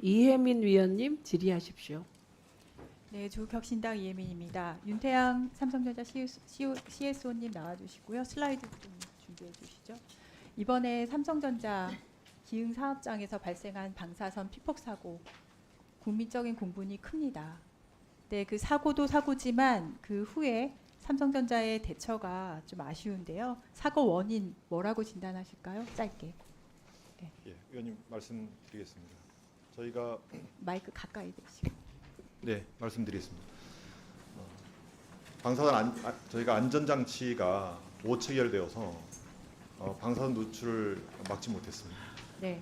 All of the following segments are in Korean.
이혜민 위원님 질의하십시오. 네, 조국혁신당 이혜민입니다. 윤태양 삼성전자 CSO님 나와주시고요. 슬라이드 좀 준비해 주시죠. 이번에 삼성전자 기흥 사업장에서 발생한 방사선 피폭 사고, 국민적인 공분이 큽니다. 네, 그 사고도 사고지만 그 후에 삼성전자의 대처가 좀 아쉬운데요. 사고 원인 뭐라고 진단하실까요? 짧게. 예, 의원님 말씀드리겠습니다. 저희가 마이크 가까이 대시고. 네 말씀드리겠습니다. 저희가 안전장치가 오체결되어서 방사선 노출을 막지 못했습니다. 네.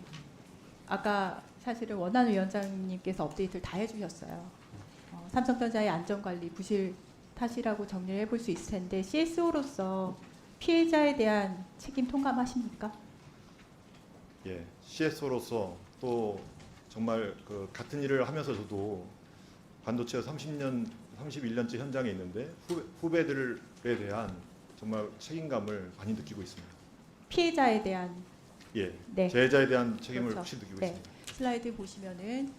아까 사실은 원한 위원장님께서 업데이트를 다 해주셨어요. 삼성전자의 안전관리 부실 탓이라고 정리를 해볼 수 있을 텐데 CSO로서 피해자에 대한 책임 통감하십니까? 예, CSO로서 또 정말 그 같은 일을 하면서 저도 반도체가 31년째 현장에 있는데 후배들에 대한 정말 책임감을 많이 느끼고 있습니다. 피해자에 대한 예, 네. 재해자에 대한 책임을 그렇죠. 혹시 느끼고 네. 있습니다. 슬라이드 보시면은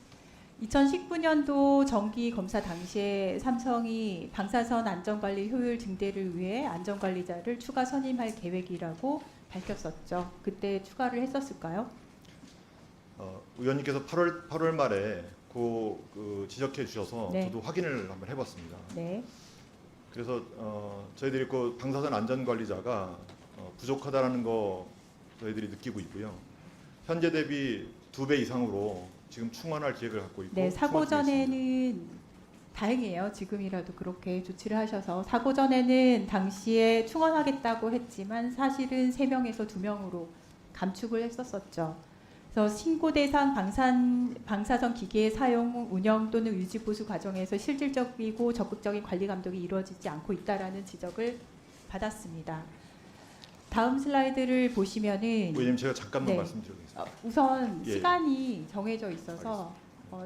2019년도 정기 검사 당시에 삼성이 방사선 안전관리 효율 증대를 위해 안전관리자를 추가 선임할 계획이라고 밝혔었죠. 그때 추가를 했었을까요? 의원님께서 8월 말에 그 지적해 주셔서 네. 저도 확인을 한번 해봤습니다. 네. 그래서 저희들이 그 방사선 안전관리자가 부족하다라는 거 저희들이 느끼고 있고요. 현재 대비 2배 이상으로 지금 충원할 계획을 갖고 있고. 네, 사고 충원 중에 있습니다. 전에는 다행이에요. 지금이라도 그렇게 조치를 하셔서 사고 전에는 당시에 충원하겠다고 했지만 사실은 3명에서 2명으로 감축을 했었었죠. 그래서 신고 대상 방사선 기기의 사용, 운영 또는 유지 보수 과정에서 실질적이고 적극적인 관리 감독이 이루어지지 않고 있다라는 지적을 받았습니다. 다음 슬라이드를 보시면은 의원님 제가 잠깐만 네. 말씀드리겠습니다. 우선 예. 시간이 정해져 있어서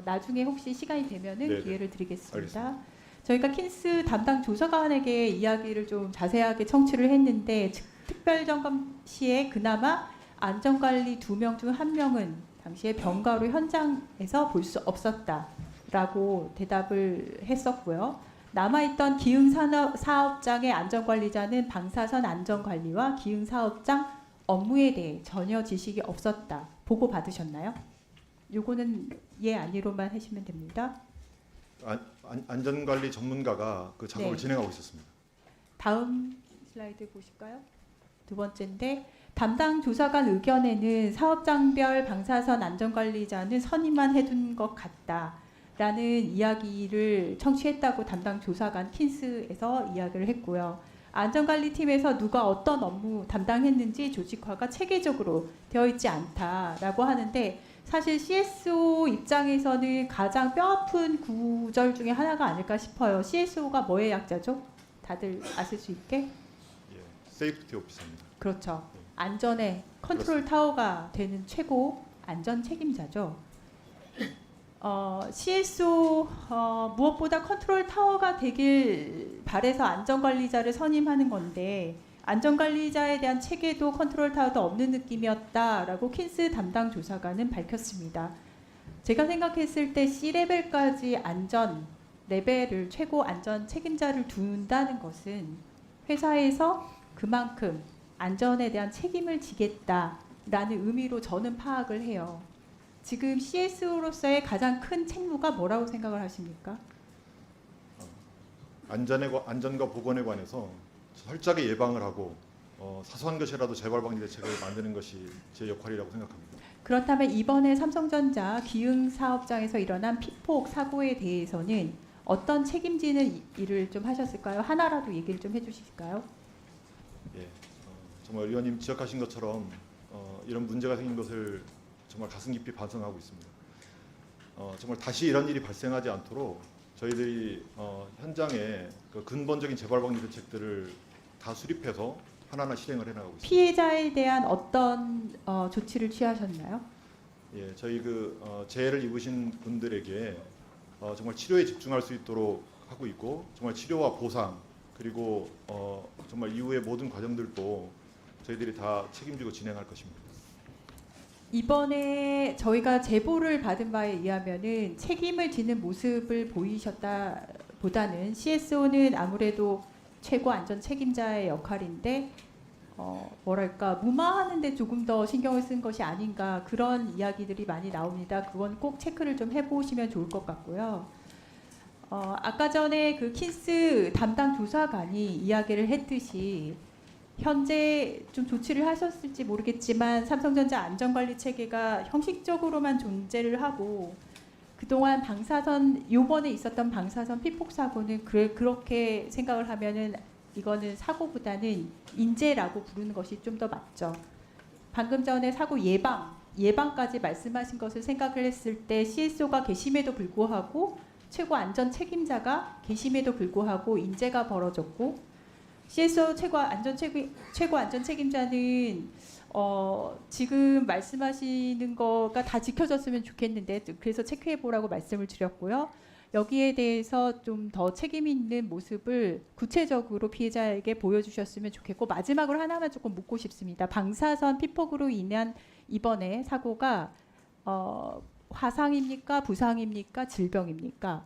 나중에 혹시 시간이 되면은 네네. 기회를 드리겠습니다. 알겠습니다. 저희가 킨스 담당 조사관에게 이야기를 좀 자세하게 청취를 했는데 특별점검 시에 그나마 안전관리 2명 중 1명은 당시에 병가로 현장에서 볼 수 없었다라고 대답을 했었고요. 남아있던 기흥 사업장의 안전관리자는 방사선 안전관리와 기흥 사업장 업무에 대해 전혀 지식이 없었다. 보고 받으셨나요? 요거는 예 아니로만 하시면 됩니다. 안전관리 전문가가 그 작업을 네. 진행하고 있었습니다. 다음 슬라이드 보실까요? 두 번째인데 담당 조사관 의견에는 사업장별 방사선 안전관리자는 선임만 해둔 것 같다라는 이야기를 청취했다고 담당 조사관 킨스에서 이야기를 했고요. 안전관리팀에서 누가 어떤 업무 담당했는지 조직화가 체계적으로 되어 있지 않다라고 하는데 사실 CSO 입장에서는 가장 뼈아픈 구절 중에 하나가 아닐까 싶어요. CSO가 뭐의 약자죠? 다들 아실 수 있게? 예, 세이프티 오피서입니다. 그렇죠. 안전의 컨트롤 타워가 되는 최고 안전 책임자죠. CSO 무엇보다 컨트롤 타워가 되길 바래서 안전관리자를 선임하는 건데 안전관리자에 대한 체계도 컨트롤 타워도 없는 느낌이었다라고 킨스 담당 조사관은 밝혔습니다. 제가 생각했을 때 C레벨까지 안전 레벨을 최고 안전 책임자를 둔다는 것은 회사에서 그만큼 안전에 대한 책임을 지겠다라는 의미로 저는 파악을 해요. 지금 CSO로서의 가장 큰 책무가 뭐라고 생각을 하십니까? 안전과 보건에 관해서 철저하게 예방을 하고 사소한 것이라도 재발 방지 대책을 만드는 것이 제 역할이라고 생각합니다. 그렇다면 이번에 삼성전자 기흥 사업장에서 일어난 피폭 사고에 대해서는 어떤 책임지는 일을 좀 하셨을까요? 하나라도 얘기를 좀 해주실까요? 예, 정말 의원님 지적하신 것처럼 이런 문제가 생긴 것을 정말 가슴 깊이 반성하고 있습니다. 정말 다시 이런 일이 발생하지 않도록 저희들이 현장에 그 근본적인 재발 방지 대책들을 다 수립해서 하나하나 실행을 해나가고 있습니다. 피해자에 대한 어떤 조치를 취하셨나요? 예, 저희 재해를 입으신 분들에게 정말 치료에 집중할 수 있도록 하고 있고 정말 치료와 보상 그리고 정말 이후의 모든 과정들도 저희들이 다 책임지고 진행할 것입니다. 이번에 저희가 제보를 받은 바에 의하면은 책임을 지는 모습을 보이셨다 보다는 CSO는 아무래도 최고 안전 책임자의 역할인데 뭐랄까 무마하는데 조금 더 신경을 쓴 것이 아닌가 그런 이야기들이 많이 나옵니다. 그건 꼭 체크를 좀 해보시면 좋을 것 같고요. 아까 전에 그 킨스 담당 조사관이 이야기를 했듯이 현재 좀 조치를 하셨을지 모르겠지만 삼성전자 안전관리 체계가 형식적으로만 존재를 하고 그동안 방사선 요번에 있었던 방사선 피폭 사고는 그렇게 생각을 하면은 이거는 사고보다는 인재라고 부르는 것이 좀 더 맞죠. 방금 전에 사고 예방까지 말씀하신 것을 생각을 했을 때 CSO가 계심에도 불구하고 최고 안전 책임자가 계심에도 불구하고 인재가 벌어졌고 CSO 최고 안전 책임자는 지금 말씀하시는 거가 다 지켜졌으면 좋겠는데 그래서 체크해 보라고 말씀을 드렸고요. 여기에 대해서 좀 더 책임 있는 모습을 구체적으로 피해자에게 보여주셨으면 좋겠고 마지막으로 하나만 조금 묻고 싶습니다. 방사선 피폭으로 인한 이번에 사고가 화상입니까? 부상입니까? 질병입니까?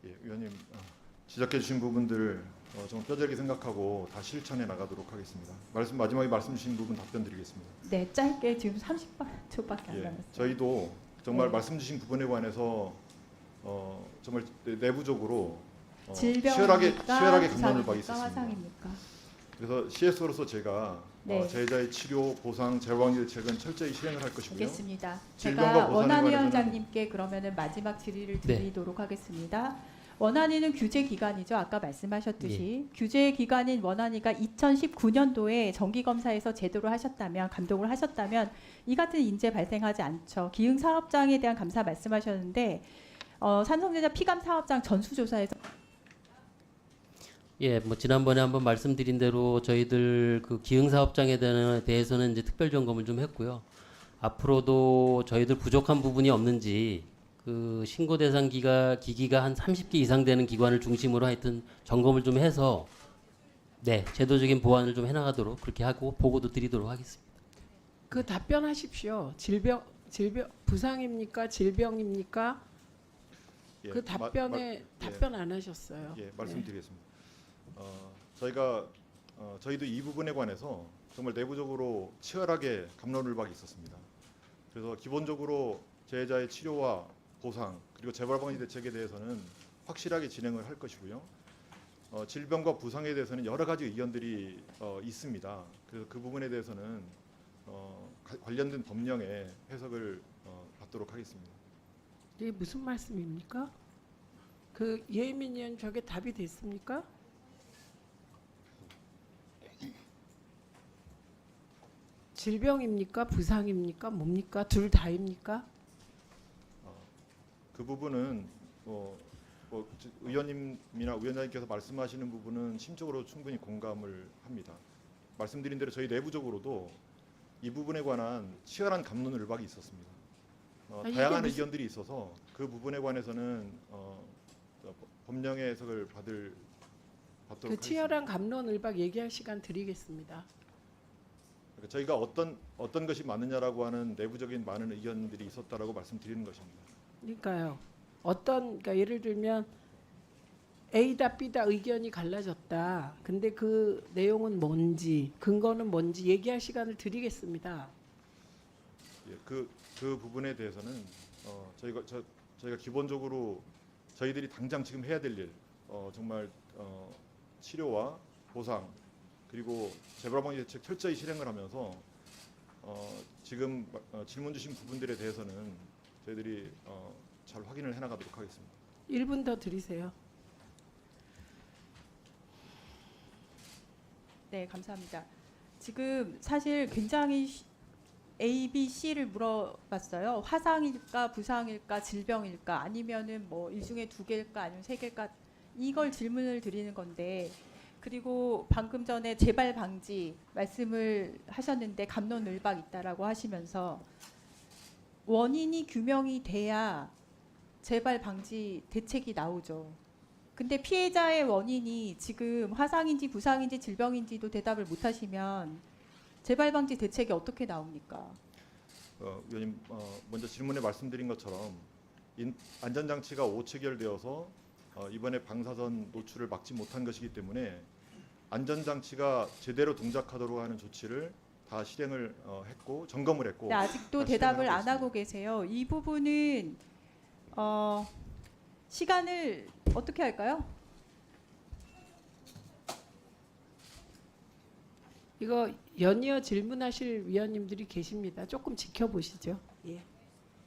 예, 의원님 지적해 주신 부분들 좀 뼈저리게 생각하고 다 실천해 나가도록 하겠습니다. 마지막에 말씀 주신 부분 답변 드리겠습니다. 네, 짧게 지금 30초밖에 안 남았어요. 저희도 정말 네. 말씀 주신 부분에 관해서 정말 내부적으로 질병입니까? 치열하게 감론을 부상입니까? 박있었습니다. 화상입니까? 그래서 CS로서 제가 네. 제자의 치료, 보상, 재방지 대책은 철저히 실행을 할 것이고요. 알겠습니다. 질병과 제가 보상에 원한 관해서는- 위원장님께 그러면은 마지막 질의를 네. 드리도록 하겠습니다. 원안위는 규제 기관이죠. 아까 말씀하셨듯이 규제 기관인 원안위가 2019년도에 정기 검사에서 제대로 하셨다면 감독을 하셨다면 이 같은 인재 발생하지 않죠. 기흥 사업장에 대한 감사 말씀하셨는데 삼성전자 피감 사업장 전수조사에서 예, 뭐 지난번에 한번 말씀드린 대로 저희들 그 기흥 사업장에 대해서는 이제 특별 점검을 좀 했고요. 앞으로도 저희들 부족한 부분이 없는지 그 신고 대상 기기가 한 30기 이상 되는 기관을 중심으로 하여튼 점검을 좀 해서 네, 제도적인 보완을 좀 해나가도록 그렇게 하고 보고도 드리도록 하겠습니다. 그 답변하십시오. 질병 부상입니까? 질병입니까? 예, 그 답변에 예. 답변 안 하셨어요. 예, 말씀드리겠습니다. 저희가 저희도 이 부분에 관해서 정말 내부적으로 치열하게 갑론을박이 있었습니다. 그래서 기본적으로 재해자의 치료와 보상 그리고 재발방지 대책에 대해서는 확실하게 진행을 할 것이고요. 질병과 부상에 대해서는 여러 가지 의견들이 있습니다. 그래서 그 부분에 대해서는 관련된 법령의 해석을 받도록 하겠습니다. 이게 무슨 말씀입니까? 그 예민 의원 저게 답이 됐습니까? 질병입니까? 부상입니까? 뭡니까? 둘 다입니까? 그 부분은 의원님이나 위원장님께서 말씀하시는 부분은 심적으로 충분히 공감을 합니다. 말씀드린 대로 저희 내부적으로도 이 부분에 관한 치열한 갑론을박이 있었습니다. 이게 다양한 무슨- 의견들이 있어서 그 부분에 관해서는 법령의 해석을 받도록 그 하겠습니다. 치열한 갑론을박 얘기할 시간 드리겠습니다. 그러니까 저희가 어떤 것이 맞느냐라고 하는 내부적인 많은 의견들이 있었다라고 말씀드리는 것입니다. 그러니까요. 그러니까 예를 들면 A다 B다 의견이 갈라졌다. 근데 그 내용은 뭔지, 근거는 뭔지 얘기할 시간을 드리겠습니다. 예, 그 부분에 대해서는 저희가 기본적으로 저희들이 당장 지금 해야 될 일, 정말 치료와 보상 그리고 재발방지 대책 철저히 실행을 하면서 지금 질문 주신 부분들에 대해서는 저희들이 잘 확인을 해나가도록 하겠습니다. 1분 더 드리세요. 네, 감사합니다. 지금 사실 굉장히 A, B, C를 물어봤어요. 화상일까, 부상일까, 질병일까, 아니면은 뭐 이 중에 2개일까, 아니면 3개일까 이걸 질문을 드리는 건데 그리고 방금 전에 재발 방지 말씀을 하셨는데 갑론을박 있다라고 하시면서 원인이 규명이 돼야 재발 방지 대책이 나오죠. 근데 피해자의 원인이 지금 화상인지 부상인지 질병인지도 대답을 못 하시면 재발 방지 대책이 어떻게 나옵니까? 위원님 먼저 질문에 말씀드린 것처럼 안전장치가 오체결되어서 이번에 방사선 노출을 막지 못한 것이기 때문에 안전장치가 제대로 동작하도록 하는 조치를 다 실행을 했고 점검을 했고 근데 아직도 다 대답을 실행을 하고 안 하고 계세요. 이 부분은 시간을 어떻게 할까요? 이거 연이어 질문하실 위원님들이 계십니다. 조금 지켜보시죠. 예.